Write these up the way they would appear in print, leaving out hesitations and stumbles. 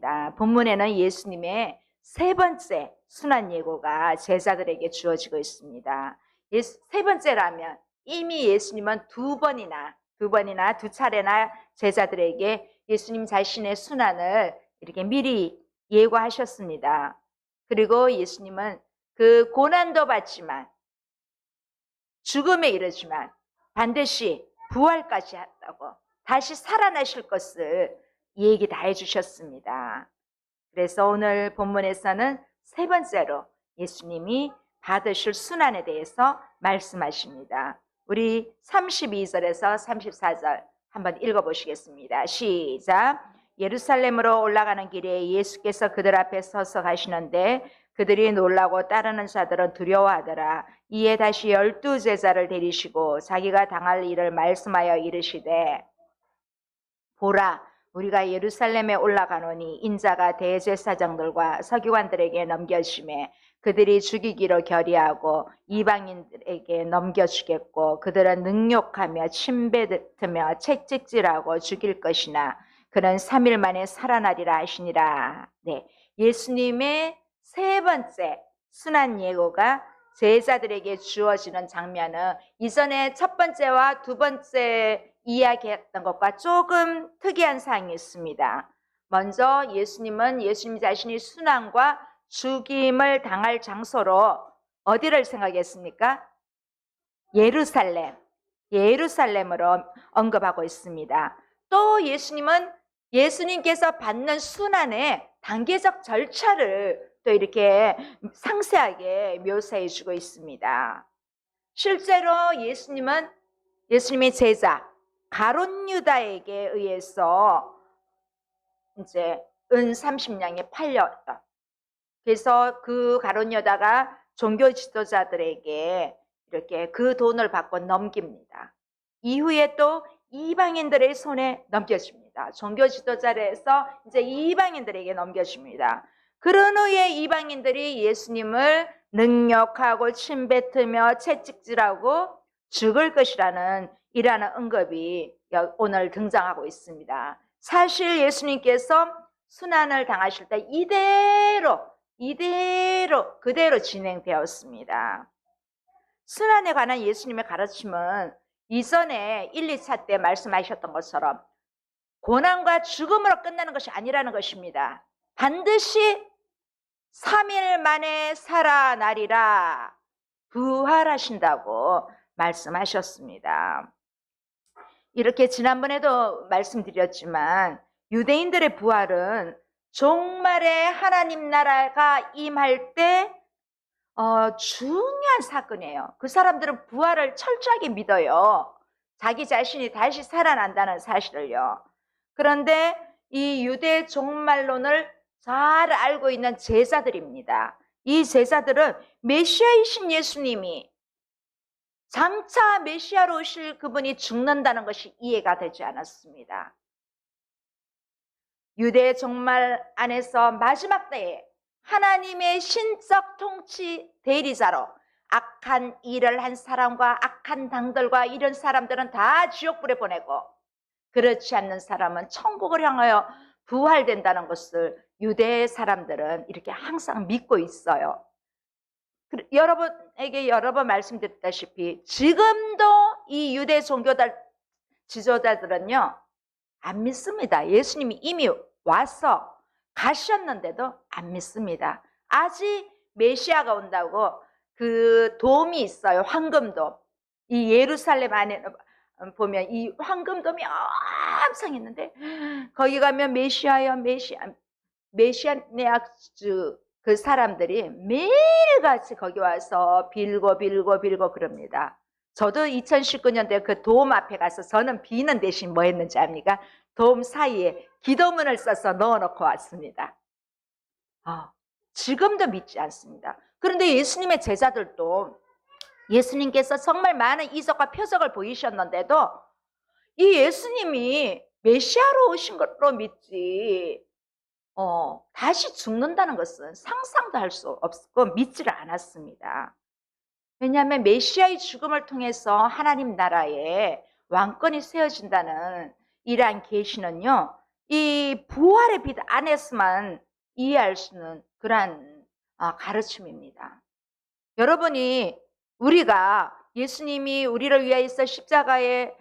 있습니다. 본문에는 예수님의 세 번째 순환 예고가 제자들에게 주어지고 있습니다. 세 번째라면 이미 예수님은 두 두 차례나 제자들에게 예수님 자신의 순환을 이렇게 미리 예고하셨습니다. 그리고 예수님은 그 고난도 받지만 죽음에 이르지만 반드시 부활까지 한다고 다시 살아나실 것을 얘기 다 해주셨습니다. 그래서 오늘 본문에서는 세 번째로 예수님이 받으실 순환에 대해서 말씀하십니다. 우리 32절에서 34절 한번 읽어보시겠습니다. 시작. 예루살렘으로 올라가는 길에 예수께서 그들 앞에 서서 가시는데 그들이 놀라고 따르는 자들은 두려워하더라. 이에 다시 12 제자를 데리시고 자기가 당할 일을 말씀하여 이르시되 보라, 우리가 예루살렘에 올라가노니 인자가 대제사장들과 서기관들에게 넘겨주매 그들이 죽이기로 결의하고 이방인들에게 넘겨주겠고 그들은 능욕하며 침뱉으며 채찍질하고 죽일 것이나 그는 3일 만에 살아나리라 하시니라. 네, 예수님의 세 번째 순환 예고가 제자들에게 주어지는 장면은 이전에 첫 번째와 두 번째 이야기했던 것과 조금 특이한 사항이 있습니다. 먼저 예수님은 예수님 자신이 순환과 죽임을 당할 장소로 어디를 생각했습니까? 예루살렘으로 언급하고 있습니다. 또 예수님은 예수님께서 받는 순환의 단계적 절차를 또 이렇게 상세하게 묘사해 주고 있습니다. 실제로 예수님의 제자 가룟 유다에게 의해서 이제 은 30냥에 팔렸다. 그래서 그 가룟 유다가 종교 지도자들에게 이렇게 그 돈을 받고 넘깁니다. 이후에 또 이방인들의 손에 넘겨줍니다. 종교 지도자에서 이제 이방인들에게 넘겨줍니다. 그런 후에 이방인들이 예수님을 능욕하고 침뱉으며 채찍질하고 죽을 것이라는 이라는 언급이 오늘 등장하고 있습니다. 사실 예수님께서 순환을 당하실 때 그대로 진행되었습니다. 순환에 관한 예수님의 가르침은 이전에 1, 2차 때 말씀하셨던 것처럼 고난과 죽음으로 끝나는 것이 아니라는 것입니다. 반드시 3일 만에 살아나리라 부활하신다고 말씀하셨습니다. 이렇게 지난번에도 말씀드렸지만 유대인들의 부활은 종말의 하나님 나라가 임할 때 중요한 사건이에요. 그 사람들은 부활을 철저하게 믿어요. 자기 자신이 다시 살아난다는 사실을요. 그런데 이 유대 종말론을 잘 알고 있는 제자들입니다. 이 제자들은 메시아이신 예수님이 장차 메시아로 오실 그분이 죽는다는 것이 이해가 되지 않았습니다. 유대 종말 안에서 마지막 때에 하나님의 신적 통치 대리자로 악한 일을 한 사람과 악한 당들과 이런 사람들은 다 지옥불에 보내고 그렇지 않는 사람은 천국을 향하여 부활된다는 것을 유대 사람들은 이렇게 항상 믿고 있어요. 여러분에게 여러 번 말씀드렸다시피 지금도 이 유대 종교들 지도자들은요 안 믿습니다. 예수님이 이미 와서 가셨는데도 안 믿습니다. 아직 메시아가 온다고 그 돔이 있어요. 황금돔. 이 예루살렘 안에 보면 이 황금돔이 엄청 있는데 거기 가면 메시아네악주 그 사람들이 매일같이 거기 와서 빌고 그럽니다. 저도 2019년도에 그 돔 앞에 가서 저는 비는 대신 뭐 했는지 압니까? 돔 사이에 기도문을 써서 넣어놓고 왔습니다. 지금도 믿지 않습니다. 그런데 예수님의 제자들도 예수님께서 정말 많은 이적과 표적을 보이셨는데도 이 예수님이 메시아로 오신 것으로 믿지 다시 죽는다는 것은 상상도 할 수 없고 믿지를 않았습니다. 왜냐하면 메시아의 죽음을 통해서 하나님 나라에 왕권이 세워진다는 이러한 계시는요 이 부활의 빛 안에서만 이해할 수 있는 그러한 가르침입니다. 여러분이 우리가 예수님이 우리를 위하여서 십자가에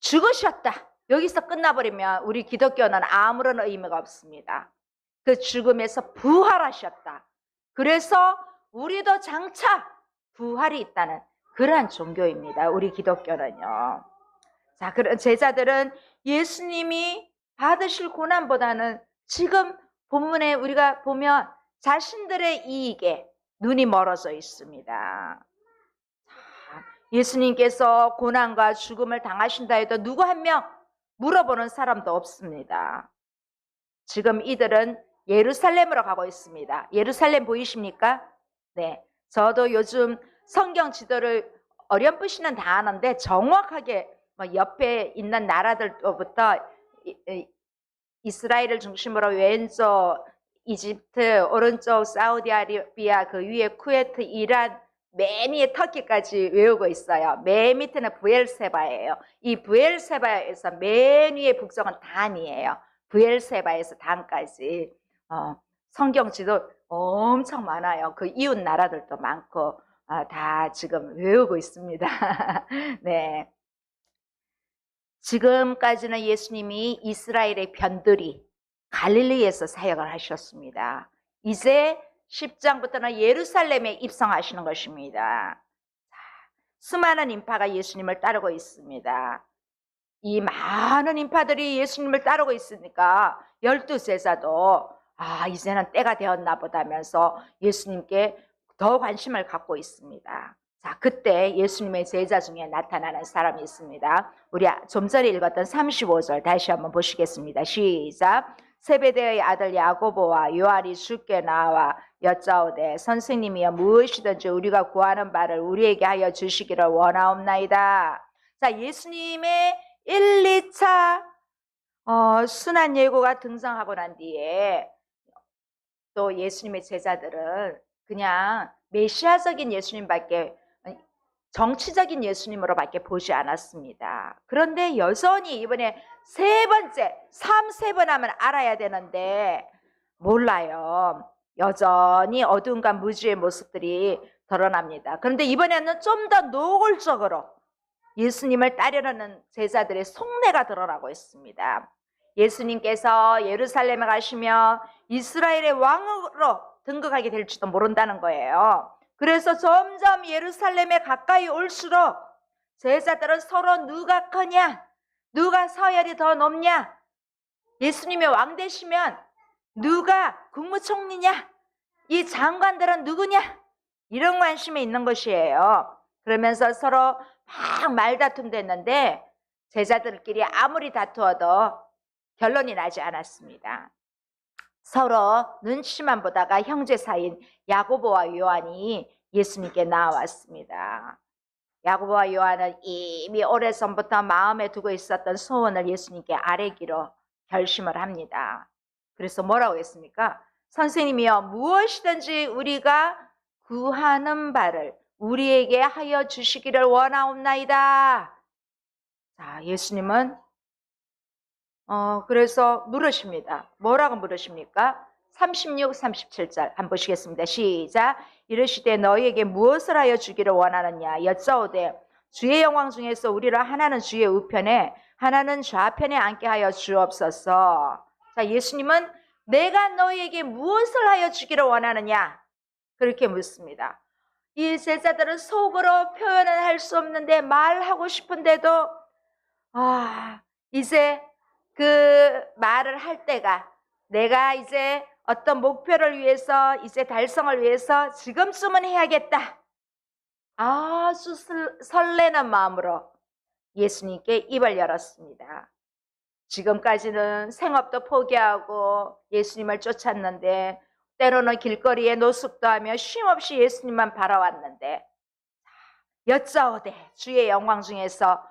죽으셨다, 여기서 끝나버리면 우리 기독교는 아무런 의미가 없습니다. 그 죽음에서 부활하셨다, 그래서 우리도 장차 부활이 있다는 그러한 종교입니다. 우리 기독교는요. 자, 그런 제자들은 예수님이 받으실 고난보다는 지금 본문에 우리가 보면 자신들의 이익에 눈이 멀어져 있습니다. 예수님께서 고난과 죽음을 당하신다 해도 누구 한 명 물어보는 사람도 없습니다. 지금 이들은 예루살렘으로 가고 있습니다. 예루살렘 보이십니까? 네, 저도 요즘 성경 지도를 어렴풋이는 다 아는데 정확하게 옆에 있는 나라들부터 이스라엘을 중심으로 왼쪽 이집트, 오른쪽 사우디아라비아, 그 위에 쿠웨트, 이란, 맨 위에 터키까지 외우고 있어요. 맨 밑에는 부엘세바예요. 이 부엘세바에서 맨 위에 북쪽은 단이에요. 부엘세바에서 단까지 성경 지도 엄청 많아요. 그 이웃 나라들도 많고 다 지금 외우고 있습니다. 네. 지금까지는 예수님이 이스라엘의 변두리 갈릴리에서 사역을 하셨습니다. 이제 10장부터는 예루살렘에 입성하시는 것입니다. 수많은 인파가 예수님을 따르고 있습니다. 이 많은 인파들이 예수님을 따르고 있으니까 12제자도 이제는 때가 되었나 보다 하면서 예수님께 더 관심을 갖고 있습니다. 자, 그때 예수님의 제자 중에 나타나는 사람이 있습니다. 우리 좀 전에 읽었던 35절 다시 한번 보시겠습니다. 시작. 세베대의 아들 야고보와 요한이 주께 나와 여짜오되 선생님이여 무엇이든지 우리가 구하는 바를 우리에게 하여 주시기를 원하옵나이다. 자, 예수님의 1, 2차 순환 예고가 등장하고 난 뒤에 또 예수님의 제자들은 그냥 메시아적인 예수님밖에, 정치적인 예수님으로밖에 보지 않았습니다. 그런데 여전히 이번에 세 번째, 3번 하면 알아야 되는데 몰라요. 여전히 어두움과 무지의 모습들이 드러납니다. 그런데 이번에는 좀 더 노골적으로 예수님을 따르려는 제자들의 속내가 드러나고 있습니다. 예수님께서 예루살렘에 가시며 이스라엘의 왕으로 등극하게 될지도 모른다는 거예요. 그래서 점점 예루살렘에 가까이 올수록 제자들은 서로 누가 크냐, 누가 서열이 더 높냐, 예수님의 왕 되시면 누가 국무총리냐, 이 장관들은 누구냐, 이런 관심이 있는 것이에요. 그러면서 서로 막 말다툼 됐는데 제자들끼리 아무리 다투어도 결론이 나지 않았습니다. 서로 눈치만 보다가 형제 사이인 야고보와 요한이 예수님께 나왔습니다. 야고보와 요한은 이미 오래전부터 마음에 두고 있었던 소원을 예수님께 아뢰기로 결심을 합니다. 그래서 뭐라고 했습니까? 선생님이여 무엇이든지 우리가 구하는 바를 우리에게 하여 주시기를 원하옵나이다. 자, 예수님은 그래서 물으십니다. 뭐라고 물으십니까? 36, 37절 한번 보시겠습니다. 시작. 이르시되 너희에게 무엇을 하여 주기를 원하느냐 여짜오되 주의 영광 중에서 우리를 하나는 주의 우편에 하나는 좌편에 앉게 하여 주옵소서. 자, 예수님은 내가 너희에게 무엇을 하여 주기를 원하느냐 그렇게 묻습니다. 이 제자들은 속으로 표현은 할 수 없는데 말하고 싶은데도 이제 그 말을 할 때가, 내가 이제 어떤 목표를 위해서, 이제 달성을 위해서 지금쯤은 해야겠다, 아주 설레는 마음으로 예수님께 입을 열었습니다. 지금까지는 생업도 포기하고 예수님을 쫓았는데 때로는 길거리에 노숙도 하며 쉼없이 예수님만 바라왔는데 여짜오되 주의 영광 중에서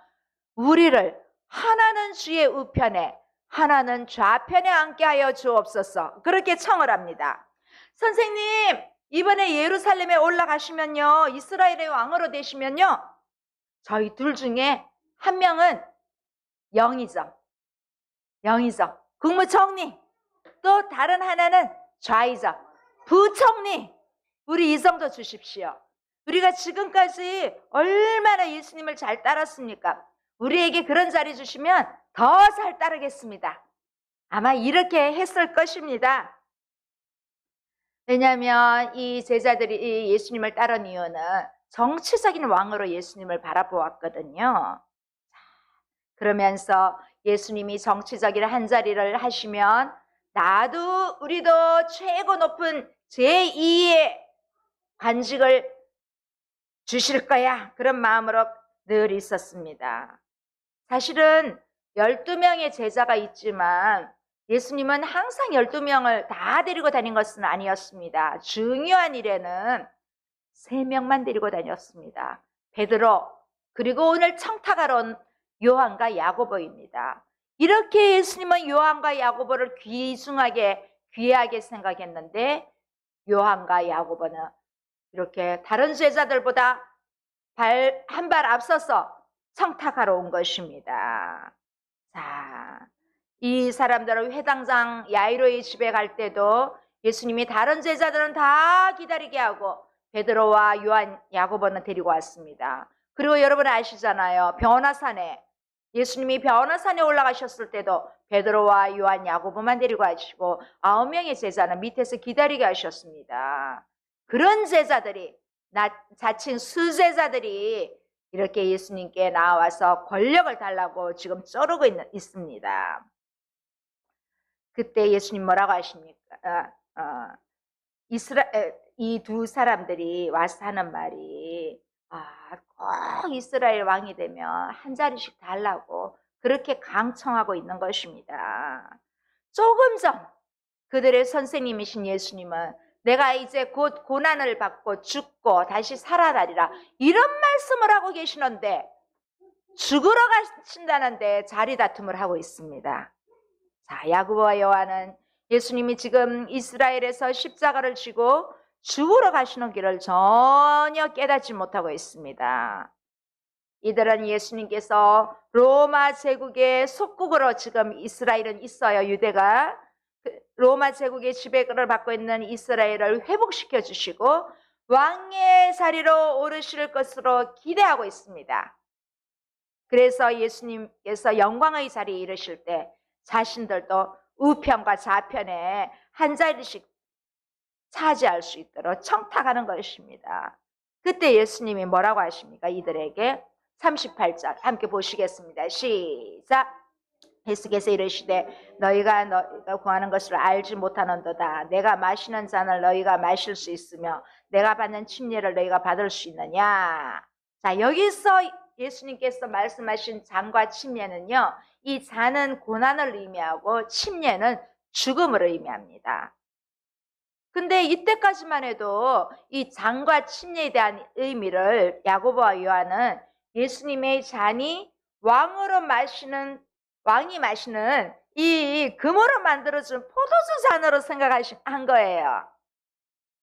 우리를 하나는 주의 우편에 하나는 좌편에 앉게 하여 주옵소서. 그렇게 청을 합니다. 선생님, 이번에 예루살렘에 올라가시면요, 이스라엘의 왕으로 되시면요, 저희 둘 중에 한 명은 영이죠. 국무총리, 또 다른 하나는 좌이자 부총리, 우리 이 정도 주십시오. 우리가 지금까지 얼마나 예수님을 잘 따랐습니까? 우리에게 그런 자리 주시면 더 잘 따르겠습니다. 아마 이렇게 했을 것입니다. 왜냐하면 이 제자들이 예수님을 따른 이유는 정치적인 왕으로 예수님을 바라보았거든요. 그러면서 예수님이 정치적인 한자리를 하시면 나도 우리도 최고 높은 제2의 관직을 주실 거야. 그런 마음으로 늘 있었습니다. 사실은 12명의 제자가 있지만 예수님은 항상 12명을 다 데리고 다닌 것은 아니었습니다. 중요한 일에는 3명만 데리고 다녔습니다. 베드로, 그리고 오늘 청탁하러 온 요한과 야고보입니다. 이렇게 예수님은 요한과 야고보를 귀하게 생각했는데 요한과 야고보는 이렇게 다른 제자들보다 한 발 앞서서 청탁하러 온 것입니다. 자, 이 사람들은 회당장 야이로의 집에 갈 때도 예수님이 다른 제자들은 다 기다리게 하고 베드로와 요한, 야고보는 데리고 왔습니다. 그리고 여러분 아시잖아요. 변화산에 예수님이 변화산에 올라가셨을 때도 베드로와 요한, 야고보만 데리고 가시고 9명의 제자는 밑에서 기다리게 하셨습니다. 그런 제자들이, 자칭 수제자들이 이렇게 예수님께 나와서 권력을 달라고 지금 쪼르고 있습니다. 그때 예수님 뭐라고 하십니까? 이 두 사람들이 와서 하는 말이 꼭 이스라엘 왕이 되면 한 자리씩 달라고 그렇게 강청하고 있는 것입니다. 조금 전 그들의 선생님이신 예수님은 내가 이제 곧 고난을 받고 죽고 다시 살아나리라 이런 말씀을 하고 계시는데 죽으러 가신다는데 자리 다툼을 하고 있습니다. 자, 야고보와 요한은 예수님이 지금 이스라엘에서 십자가를 지고 죽으러 가시는 길을 전혀 깨닫지 못하고 있습니다. 이들은 예수님께서 로마 제국의 속국으로 지금 이스라엘은 있어요. 유대가 로마 제국의 지배를 받고 있는 이스라엘을 회복시켜 주시고 왕의 자리로 오르실 것으로 기대하고 있습니다. 그래서 예수님께서 영광의 자리에 이르실 때 자신들도 우편과 좌편에 한 자리씩 차지할 수 있도록 청탁하는 것입니다. 그때 예수님이 뭐라고 하십니까? 이들에게 38절 함께 보시겠습니다. 시작. 예수께서 이르시되 너희가 구하는 것을 알지 못하는도다. 내가 마시는 잔을 너희가 마실 수 있으며 내가 받는 침례를 너희가 받을 수 있느냐. 자, 여기서 예수님께서 말씀하신 잔과 침례는요, 이 잔은 고난을 의미하고 침례는 죽음을 의미합니다. 근데 이때까지만 해도 이 잔과 침례에 대한 의미를 야고보와 요한은 예수님의 잔이 왕이 마시는 이 금으로 만들어진 포도주 잔으로 생각한 거예요.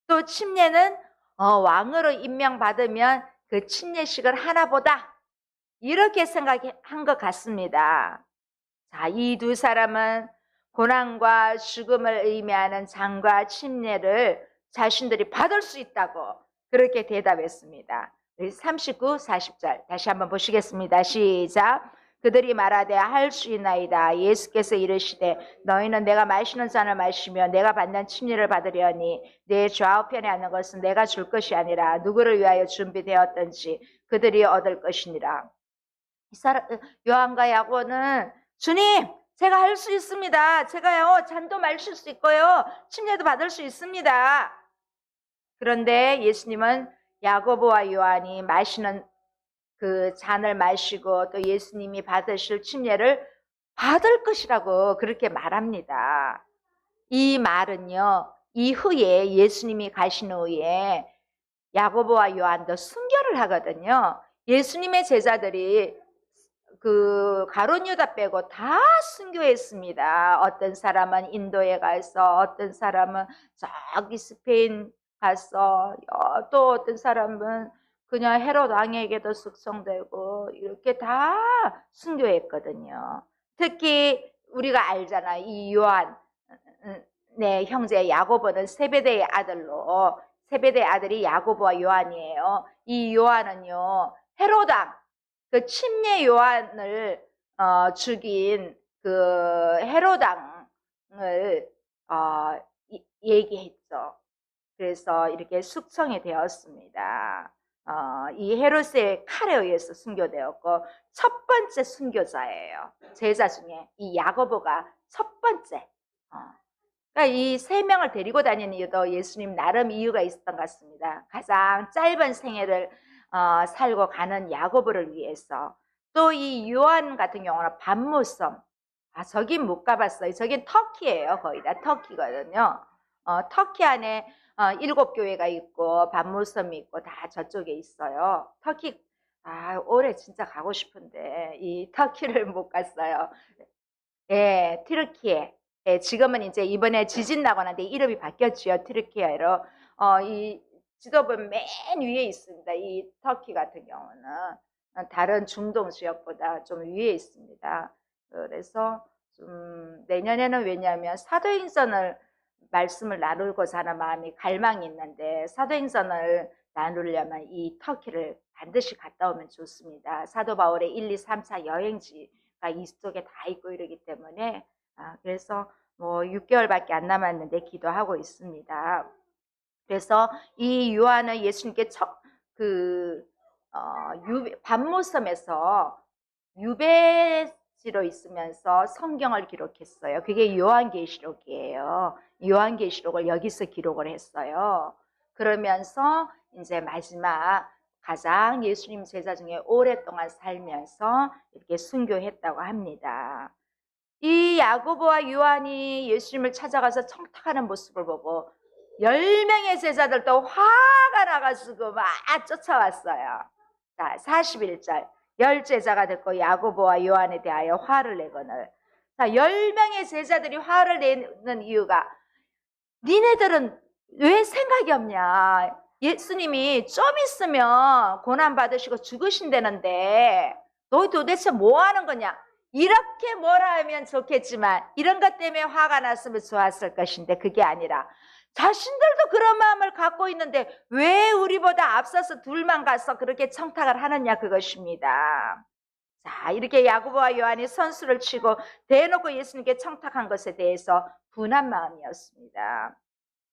또 침례는 왕으로 임명받으면 그 침례식을 하나보다 이렇게 생각한 것 같습니다. 자, 이 두 사람은 고난과 죽음을 의미하는 잔과 침례를 자신들이 받을 수 있다고 그렇게 대답했습니다. 39, 40절 다시 한번 보시겠습니다. 시작. 그들이 말하되 할 수 있나이다. 예수께서 이르시되 너희는 내가 마시는 잔을 마시며 내가 받는 침례를 받으려니 내 좌우편에 앉는 것은 내가 줄 것이 아니라 누구를 위하여 준비되었든지 그들이 얻을 것이니라. 요한과 야고보는 주님, 제가 할 수 있습니다. 제가요 잔도 마실 수 있고요 침례도 받을 수 있습니다. 그런데 예수님은 야고보와 요한이 마시는 그 잔을 마시고 또 예수님이 받으실 침례를 받을 것이라고 그렇게 말합니다. 이 말은요, 이후에 예수님이 가신 후에 야고보와 요한도 순교를 하거든요. 예수님의 제자들이 그 가룟 유다 빼고 다 순교했습니다. 어떤 사람은 인도에 가서, 어떤 사람은 저기 스페인 가서, 또 어떤 사람은 그냥 헤롯 왕에게도 숙성되고 이렇게 다 순교했거든요. 특히 우리가 알잖아. 이 요한 네, 형제 야고보는 세베대의 아들로, 세베대의 아들이 야고보와 요한이에요. 이 요한은요, 헤로당, 그 침례 요한을 죽인 그 헤로당을 얘기했죠. 그래서 이렇게 숙청이 되었습니다. 이 헤롯의 칼에 의해서 순교되었고 첫 번째 순교자예요. 제자 중에 이 야고보가 첫 번째. 그러니까 이 세 명을 데리고 다니는 이유도 예수님 나름 이유가 있었던 것 같습니다. 가장 짧은 생애를 살고 가는 야고보를 위해서. 또 이 요한 같은 경우는 반모섬. 저긴 못 가봤어요. 저긴 터키예요. 거의 다 터키거든요. 터키 안에 7교회가 있고 반모섬이 있고 다 저쪽에 있어요. 터키 올해 진짜 가고 싶은데 이 터키를 못 갔어요. 예, 튀르키예. 예, 지금은 이제 이번에 지진 나고 난데 이름이 바뀌었지요. 튀르키예로. 이 지도본 맨 위에 있습니다. 이 터키 같은 경우는 다른 중동 지역보다 좀 위에 있습니다. 그래서 좀 내년에는 왜냐하면 사도행전을 말씀을 나누고자 하는 마음이 갈망이 있는데 사도행전을 나누려면 이 터키를 반드시 갔다 오면 좋습니다. 사도 바울의 1, 2, 3, 4 여행지가 이쪽에 다 있고 이러기 때문에 그래서 뭐 6개월밖에 안 남았는데 기도하고 있습니다. 그래서 이 요한은 예수님께 반모섬에서 유배지로 있으면서 성경을 기록했어요. 그게 요한계시록이에요. 요한계시록을 여기서 기록을 했어요. 그러면서 이제 마지막 가장 예수님 제자 중에 오랫동안 살면서 이렇게 순교했다고 합니다. 이 야고보와 요한이 예수님을 찾아가서 청탁하는 모습을 보고 10명의 제자들도 화가 나가지고 막 쫓아왔어요. 자, 41절. 10제자가 됐고 야고보와 요한에 대하여 화를 내거늘. 자, 10명의 제자들이 화를 내는 이유가 니네들은 왜 생각이 없냐. 예수님이 좀 있으면 고난받으시고 죽으신다는데 너희 도대체 뭐 하는 거냐. 이렇게 뭐라 하면 좋겠지만 이런 것 때문에 화가 났으면 좋았을 것인데 그게 아니라 자신들도 그런 마음을 갖고 있는데 왜 우리보다 앞서서 둘만 가서 그렇게 청탁을 하느냐 그것입니다. 자, 이렇게 야고보와 요한이 선수를 치고 대놓고 예수님께 청탁한 것에 대해서 분한 마음이었습니다.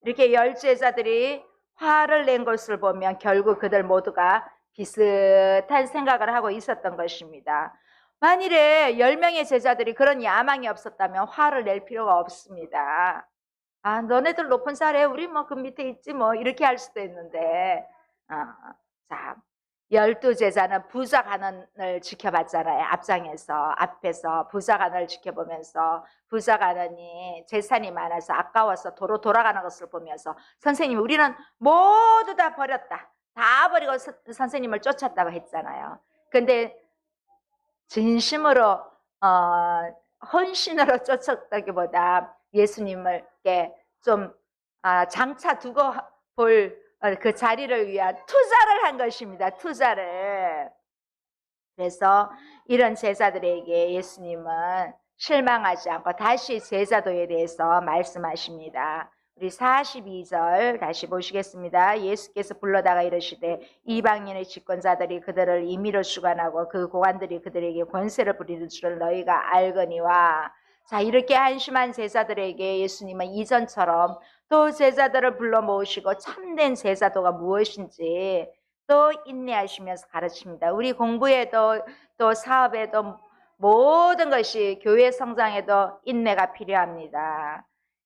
이렇게 10제자들이 화를 낸 것을 보면 결국 그들 모두가 비슷한 생각을 하고 있었던 것입니다. 만일에 10명의 제자들이 그런 야망이 없었다면 화를 낼 필요가 없습니다. 너네들 높은 살에 우리 뭐 그 밑에 있지 뭐 이렇게 할 수도 있는데 자, 12제자는 부자간을 지켜봤잖아요. 앞에서 부자간을 지켜보면서 부자간이 재산이 많아서 아까워서 도로 돌아가는 것을 보면서 선생님 우리는 모두 다 버렸다. 다 버리고 선생님을 쫓았다고 했잖아요. 근데 진심으로 헌신으로 쫓았다기보다 예수님을 좀 장차 두고 볼 그 자리를 위한 투자를 한 것입니다. 투자를. 그래서 이런 제자들에게 예수님은 실망하지 않고 다시 제자도에 대해서 말씀하십니다. 우리 42절 다시 보시겠습니다. 예수께서 불러다가 이르시되 이방인의 집권자들이 그들을 임의로 주관하고 그 고관들이 그들에게 권세를 부리는 줄을 너희가 알거니와. 자, 이렇게 한심한 제자들에게 예수님은 이전처럼 또 제자들을 불러 모으시고 참된 제자도가 무엇인지 또 인내하시면서 가르칩니다. 우리 공부에도 또 사업에도 모든 것이 교회 성장에도 인내가 필요합니다.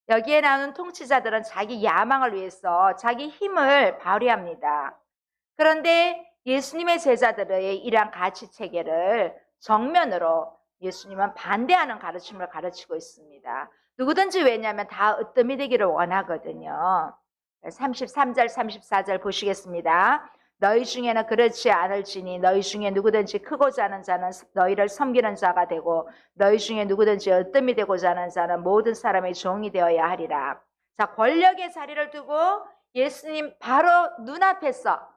여기에 나오는 통치자들은 자기 야망을 위해서 자기 힘을 발휘합니다. 그런데 예수님의 제자들의 이러한 가치체계를 정면으로 예수님은 반대하는 가르침을 가르치고 있습니다. 누구든지 왜냐하면 다 으뜸이 되기를 원하거든요. 33절 34절 보시겠습니다. 너희 중에는 그렇지 않을지니 너희 중에 누구든지 크고자 하는 자는 너희를 섬기는 자가 되고 너희 중에 누구든지 으뜸이 되고자 하는 자는 모든 사람의 종이 되어야 하리라. 자, 권력의 자리를 두고 예수님 바로 눈앞에서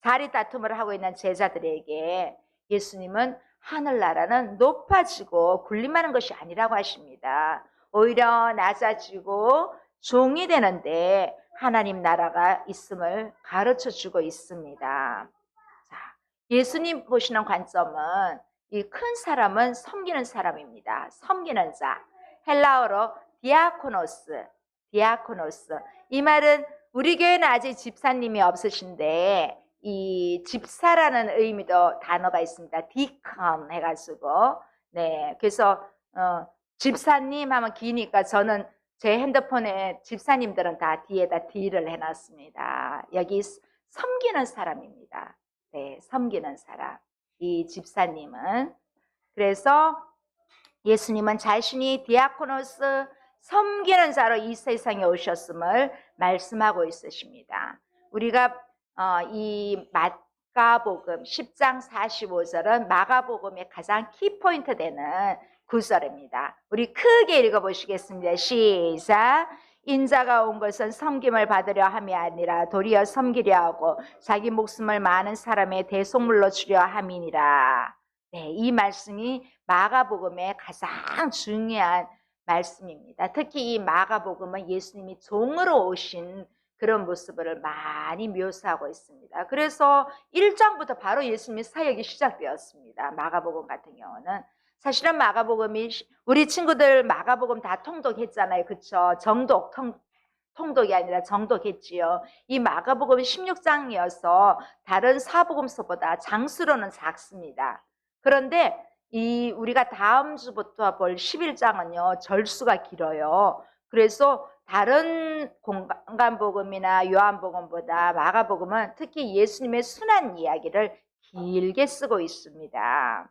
자리 다툼을 하고 있는 제자들에게 예수님은 하늘나라는 높아지고 군림하는 것이 아니라고 하십니다. 오히려 낮아지고 종이 되는데 하나님 나라가 있음을 가르쳐 주고 있습니다. 자, 예수님 보시는 관점은 이 큰 사람은 섬기는 사람입니다. 섬기는 자. 헬라어로 디아코노스. 디아코노스. 이 말은 우리 교회는 아직 집사님이 없으신데 이 집사라는 의미도 단어가 있습니다. 디컨 해가지고 네 그래서 집사님 하면 기니까 저는 제 핸드폰에 집사님들은 다 뒤에다 D를 해놨습니다. 여기 섬기는 사람입니다. 네, 섬기는 사람. 이 집사님은 그래서 예수님은 자신이 디아코노스 섬기는 자로 이 세상에 오셨음을 말씀하고 있으십니다. 우리가 이 마가복음 10장 45절은 마가복음의 가장 키포인트 되는 구절입니다. 우리 크게 읽어보시겠습니다. 시작. 인자가 온 것은 섬김을 받으려 함이 아니라 도리어 섬기려 하고 자기 목숨을 많은 사람의 대속물로 주려 함이니라. 네, 이 말씀이 마가복음의 가장 중요한 말씀입니다. 특히 이 마가복음은 예수님이 종으로 오신 그런 모습을 많이 묘사하고 있습니다. 그래서 1장부터 바로 예수님의 사역이 시작되었습니다. 마가복음 같은 경우는 사실은 마가복음이 우리 친구들 마가복음 다 통독했잖아요. 그렇죠? 통독이 아니라 정독했지요. 이 마가복음이 16장이어서 다른 사복음서보다 장수로는 작습니다. 그런데 우리가 다음 주부터 볼 11장은요. 절수가 길어요. 그래서 다른 공간복음이나 요한복음보다 마가복음은 특히 예수님의 순환 이야기를 길게 쓰고 있습니다.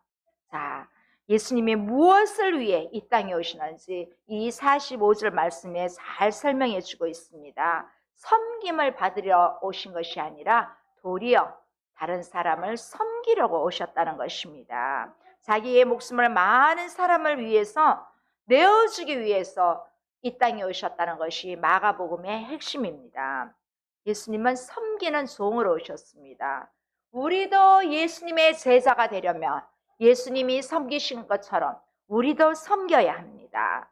자, 예수님이 무엇을 위해 이 땅에 오시는지 이 45절 말씀에 잘 설명해 주고 있습니다. 섬김을 받으려 오신 것이 아니라 도리어 다른 사람을 섬기려고 오셨다는 것입니다. 자기의 목숨을 많은 사람을 위해서 내어주기 위해서 이 땅에 오셨다는 것이 마가복음의 핵심입니다. 예수님은 섬기는 종으로 오셨습니다. 우리도 예수님의 제자가 되려면 예수님이 섬기신 것처럼 우리도 섬겨야 합니다.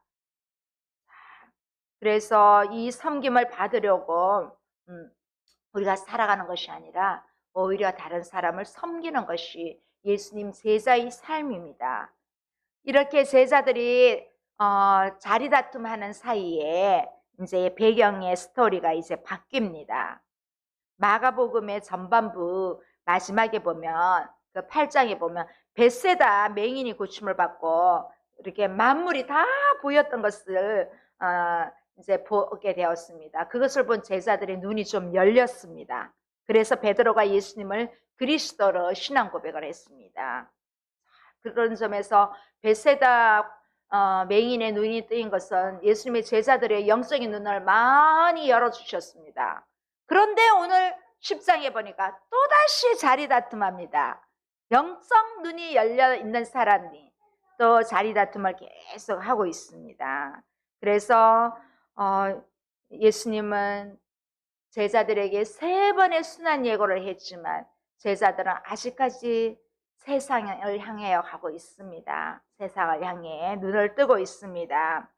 그래서 이 섬김을 받으려고 우리가 살아가는 것이 아니라 오히려 다른 사람을 섬기는 것이 예수님 제자의 삶입니다. 이렇게 제자들이 자리다툼하는 사이에 이제 배경의 스토리가 이제 바뀝니다. 마가복음의 전반부 마지막에 보면 그 8장에 보면 벳세다 맹인이 고침을 받고 이렇게 만물이 다 보였던 것을 이제 보게 되었습니다. 그것을 본 제자들의 눈이 좀 열렸습니다. 그래서 베드로가 예수님을 그리스도로 신앙 고백을 했습니다. 그런 점에서 벳세다 맹인의 눈이 뜨인 것은 예수님의 제자들의 영적인 눈을 많이 열어주셨습니다. 그런데 오늘 10장에 보니까 또다시 자리다툼합니다. 영적 눈이 열려 있는 사람이 또 자리다툼을 계속 하고 있습니다. 그래서 예수님은 제자들에게 3번의 순환 예고를 했지만 제자들은 아직까지 세상을 향해 가고 있습니다. 세상을 향해 눈을 뜨고 있습니다.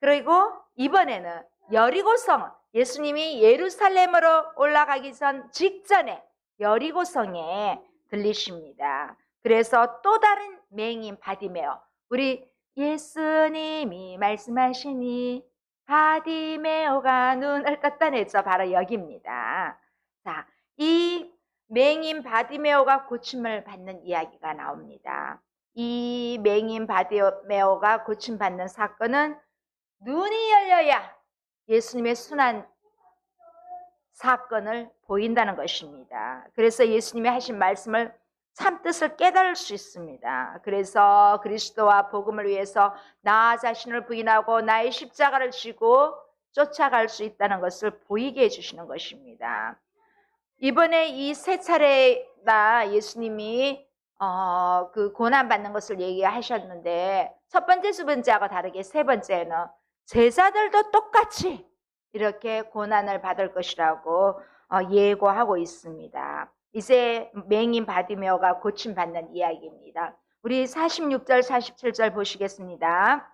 그리고 이번에는 여리고성, 예수님이 예루살렘으로 올라가기 직전에 여리고성에 들리십니다. 그래서 또 다른 맹인 바디메오, 우리 예수님이 말씀하시니 바디메오가 눈을 떴다 냈죠. 바로 여기입니다. 자, 이 맹인 바디메오가 고침을 받는 이야기가 나옵니다. 이 맹인 바디메오가 고침받는 사건은 눈이 열려야 예수님의 순환 사건을 보인다는 것입니다. 그래서 예수님이 하신 말씀을 참뜻을 깨달을 수 있습니다. 그래서 그리스도와 복음을 위해서 나 자신을 부인하고 나의 십자가를 쥐고 쫓아갈 수 있다는 것을 보이게 해주시는 것입니다. 이번에 이 3차례나 예수님이 그 고난받는 것을 얘기하셨는데 첫 번째, 두 번째하고 다르게 3번째는 제자들도 똑같이 이렇게 고난을 받을 것이라고 예고하고 있습니다. 이제 맹인 바디메오가 고침받는 이야기입니다. 우리 46절 47절 보시겠습니다.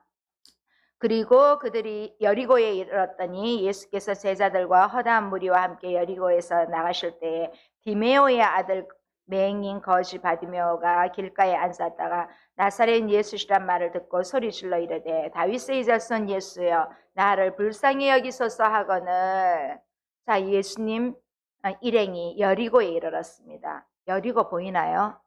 그리고 그들이 여리고에 이르렀더니 예수께서 제자들과 허다한 무리와 함께 여리고에서 나가실 때에 디메오의 아들 맹인 거지 바디메오가 길가에 앉았다가 나사렛 예수시란 말을 듣고 소리질러 이르되 다윗의 자손 예수여 나를 불쌍히 여기소서 하거늘. 자, 예수님 일행이 여리고에 이르렀습니다. 여리고 보이나요?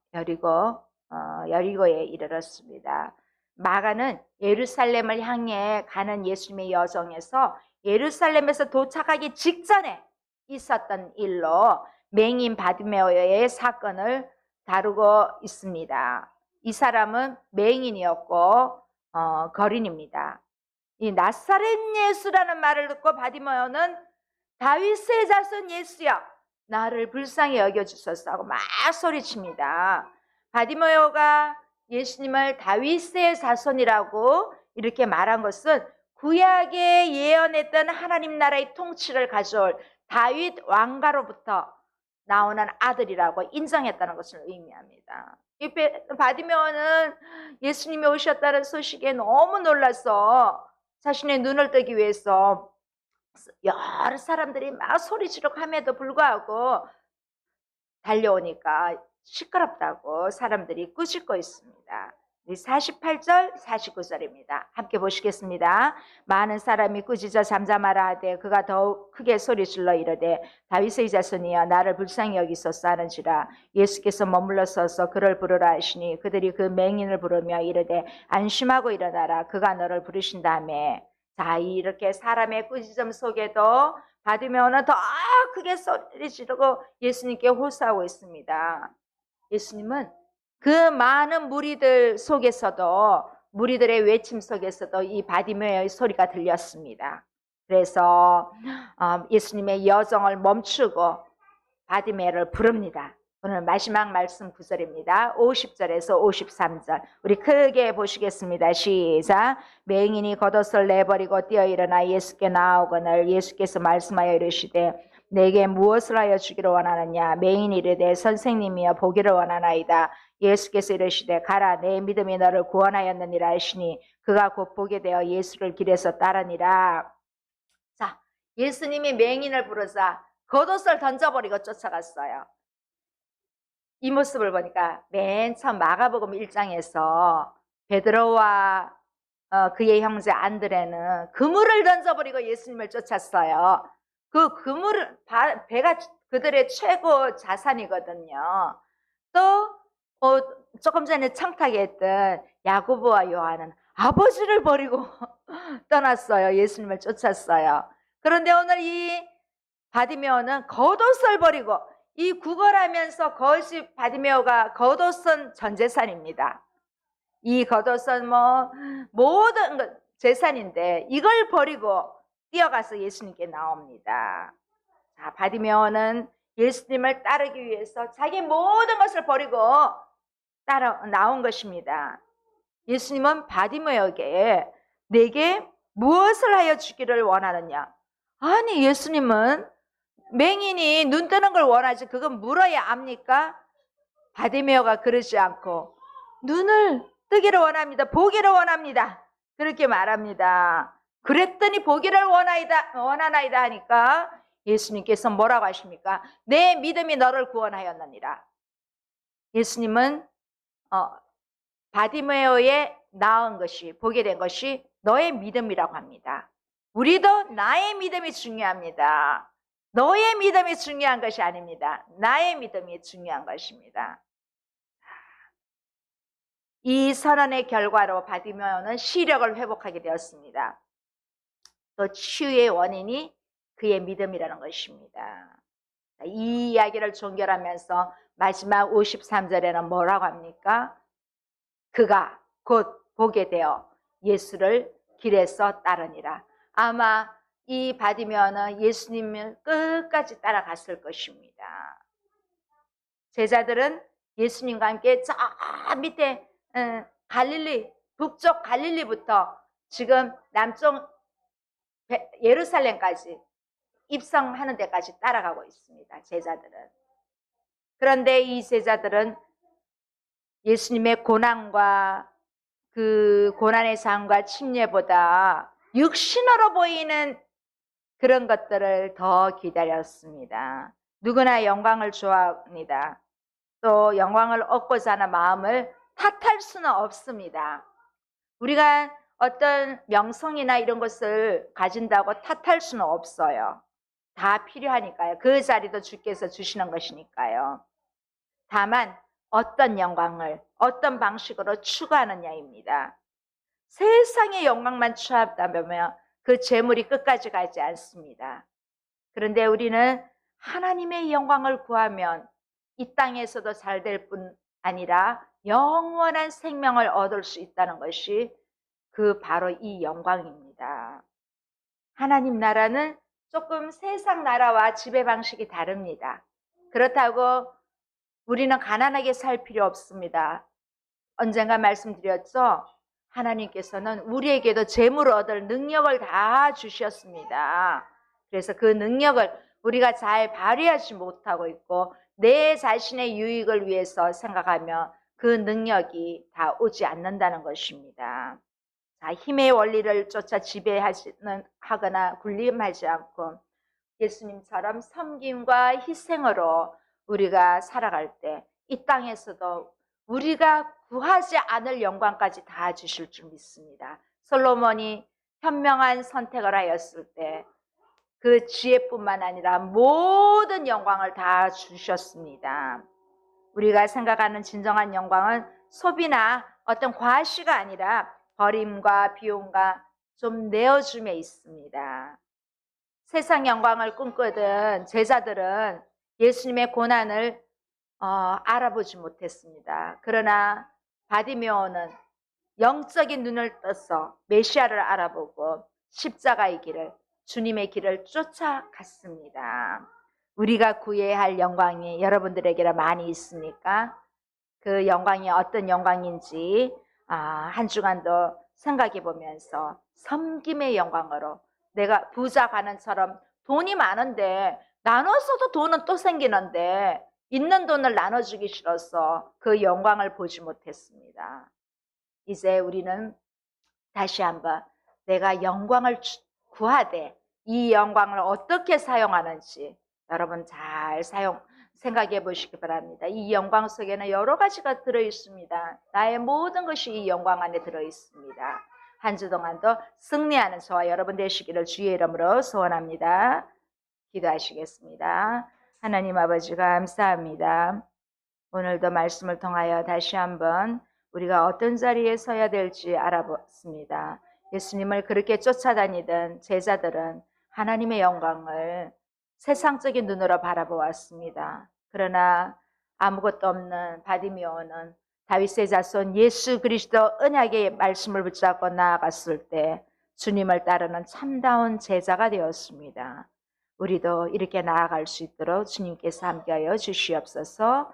여리고에 이르렀습니다. 마가는 예루살렘을 향해 가는 예수님의 여정에서 예루살렘에서 도착하기 직전에 있었던 일로 맹인 바디메오의 사건을 다루고 있습니다. 이 사람은 맹인이었고 거린입니다. 이 나사렛 예수라는 말을 듣고 바디메오는 다윗의 자손 예수여 나를 불쌍히 여겨주소서 하고 막 소리칩니다. 바디메오가 예수님을 다윗의 자손이라고 이렇게 말한 것은 구약에 예언했던 하나님 나라의 통치를 가져올 다윗 왕가로부터 나오는 아들이라고 인정했다는 것을 의미합니다. 바디메오는 예수님이 오셨다는 소식에 너무 놀라서 자신의 눈을 뜨기 위해서 여러 사람들이 막 소리 지르고 함에도 불구하고 달려오니까 시끄럽다고 사람들이 꾸짖고 있습니다. 48절 49절입니다. 함께 보시겠습니다. 많은 사람이 꾸짖어 잠잠하라 하되 그가 더욱 크게 소리질러 이르되 다윗의 자손이여 나를 불쌍히 여기소서 하는지라. 예수께서 머물러 서서 그를 부르라 하시니 그들이 그 맹인을 부르며 이르되 안심하고 일어나라 그가 너를 부르신다며. 자, 이렇게 사람의 꾸짖음 속에도 바디메오는 더 크게 소리 지르고 예수님께 호소하고 있습니다. 예수님은 그 많은 무리들 속에서도 무리들의 외침 속에서도 이 바디메오의 소리가 들렸습니다. 그래서 예수님의 여정을 멈추고 바디메오를 부릅니다. 오늘 마지막 말씀 9절입니다. 50절에서 53절 우리 크게 보시겠습니다. 시작. 맹인이 겉옷을 내버리고 뛰어 일어나 예수께 나아오거늘 예수께서 말씀하여 이르시되 내게 무엇을 하여 주기를 원하느냐. 맹인이 이르되 선생님이여 보기를 원하나이다. 예수께서 이르시되 가라 내 믿음이 너를 구원하였느니라 하시니 그가 곧 보게 되어 예수를 길에서 따르니라. 자, 예수님이 맹인을 부르사 겉옷을 던져버리고 쫓아갔어요. 이 모습을 보니까 맨 처음 마가복음 1장에서 베드로와 그의 형제 안드레는 그물을 던져버리고 예수님을 쫓았어요. 그 그물을 배가 그들의 최고 자산이거든요. 또 조금 전에 청탁에 했던 야고보와 요한은 아버지를 버리고 떠났어요. 예수님을 쫓았어요. 그런데 오늘 이 바디메오는 겉옷을 버리고 이 구걸하면서 바디메오가 겉옷은 전 재산입니다. 이 겉옷은 모든 재산인데 이걸 버리고 뛰어가서 예수님께 나옵니다. 자, 바디메오는 예수님을 따르기 위해서 자기 모든 것을 버리고 나온 것입니다. 예수님은 바디메오에게 내게 무엇을 하여 주기를 원하느냐. 아니 예수님은 맹인이 눈 뜨는 걸 원하지 그건 물어야 압니까? 바디메오가 그러지 않고 눈을 뜨기를 원합니다. 보기를 원합니다. 그렇게 말합니다. 그랬더니 보기를 원하나이다 하니까 예수님께서 뭐라고 하십니까? 내 믿음이 너를 구원하였느니라. 예수님은 바디메오에 나은 것이 보게 된 것이 너의 믿음이라고 합니다. 우리도 나의 믿음이 중요합니다. 너의 믿음이 중요한 것이 아닙니다. 나의 믿음이 중요한 것입니다. 이 선언의 결과로 바디메오는 시력을 회복하게 되었습니다. 또 치유의 원인이 그의 믿음이라는 것입니다. 이 이야기를 종결하면서 마지막 53절에는 뭐라고 합니까? 그가 곧 보게 되어 예수를 길에서 따르니라. 아마 이 바디메오는 예수님을 끝까지 따라갔을 것입니다. 제자들은 예수님과 함께 저 밑에 갈릴리, 북쪽 갈릴리부터 지금 남쪽 예루살렘까지 입성하는 데까지 따라가고 있습니다. 제자들은. 그런데 이 제자들은 예수님의 고난과 그 고난의 삶과 침례보다 육신으로 보이는 그런 것들을 더 기다렸습니다. 누구나 영광을 좋아합니다. 또 영광을 얻고자 하는 마음을 탓할 수는 없습니다. 우리가 어떤 명성이나 이런 것을 가진다고 탓할 수는 없어요. 다 필요하니까요. 그 자리도 주께서 주시는 것이니까요. 다만 어떤 영광을 어떤 방식으로 추구하느냐입니다. 세상의 영광만 추구하다면 그 재물이 끝까지 가지 않습니다. 그런데 우리는 하나님의 영광을 구하면 이 땅에서도 잘 될 뿐 아니라 영원한 생명을 얻을 수 있다는 것이 그 바로 이 영광입니다. 하나님 나라는 조금 세상 나라와 지배 방식이 다릅니다. 그렇다고 우리는 가난하게 살 필요 없습니다. 언젠가 말씀드렸죠? 하나님께서는 우리에게도 재물을 얻을 능력을 다 주셨습니다. 그래서 그 능력을 우리가 잘 발휘하지 못하고 있고 내 자신의 유익을 위해서 생각하며 그 능력이 다 오지 않는다는 것입니다. 자, 힘의 원리를 쫓아 지배하거나 군림하지 않고 예수님처럼 섬김과 희생으로 우리가 살아갈 때 이 땅에서도 우리가 구하지 않을 영광까지 다 주실 줄 믿습니다. 솔로몬이 현명한 선택을 하였을 때 그 지혜뿐만 아니라 모든 영광을 다 주셨습니다. 우리가 생각하는 진정한 영광은 소비나 어떤 과시가 아니라 버림과 비용과 좀 내어줌에 있습니다. 세상 영광을 꿈꾸던 제자들은 예수님의 고난을 알아보지 못했습니다. 그러나 바디메오는 영적인 눈을 떠서 메시아를 알아보고 십자가의 길을, 주님의 길을 쫓아갔습니다. 우리가 구해야 할 영광이 여러분들에게 많이 있습니까? 그 영광이 어떤 영광인지 한 주간도 생각해 보면서 섬김의 영광으로, 내가 부자 관원처럼 돈이 많은데 나눠서도 돈은 또 생기는데 있는 돈을 나눠주기 싫어서 그 영광을 보지 못했습니다. 이제 우리는 다시 한번 내가 영광을 구하되 이 영광을 어떻게 사용하는지 여러분 잘 생각해 보시기 바랍니다. 이 영광 속에는 여러 가지가 들어있습니다. 나의 모든 것이 이 영광 안에 들어있습니다. 한 주 동안도 승리하는 저와 여러분 되시기를 주의 이름으로 소원합니다. 기도하시겠습니다. 하나님 아버지 감사합니다. 오늘도 말씀을 통하여 다시 한번 우리가 어떤 자리에 서야 될지 알아봤습니다. 예수님을 그렇게 쫓아다니던 제자들은 하나님의 영광을 세상적인 눈으로 바라보았습니다. 그러나 아무것도 없는 바디메오는 다윗의 자손 예수 그리스도 언약의 말씀을 붙잡고 나아갔을 때 주님을 따르는 참다운 제자가 되었습니다. 우리도 이렇게 나아갈 수 있도록 주님께서 함께하여 주시옵소서.